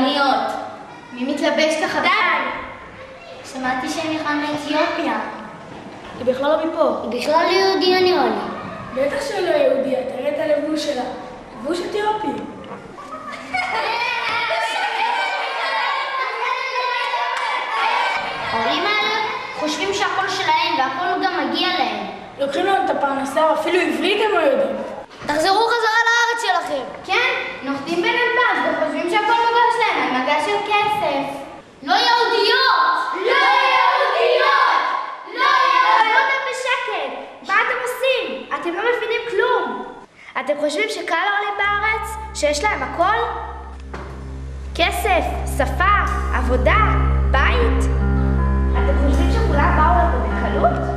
יהודיות. מי מתלבש ככה? די! שמעתי שהיא בכלל מאתיופיה. היא בכלל לא מפה. היא בכלל לא יהודיה נראה לי. בטח שלא יהודיה, תראה את הלבוש שלה. לבוש אתיופי. העולים האלה חושבים שהכל שלהם והכל גם מגיע להם. לוקחים לנו את הפרנסה, אפילו עברית הם לא יודעים. תחזרו חזרה לארץ שלכם. כן, נוחתים בנתב"ג וחושבים שהכל מגש להם על מגש של כסף. לא יהודיות! לא יהודיות! לא יהודיות! אתם בשקט! מה אתם עושים? אתם לא מבינים כלום. אתם חושבים שקל העולים בארץ? שיש להם הכל? כסף, שפה, עבודה, בית? אתם חושבים שכולם באו לפה בקלות?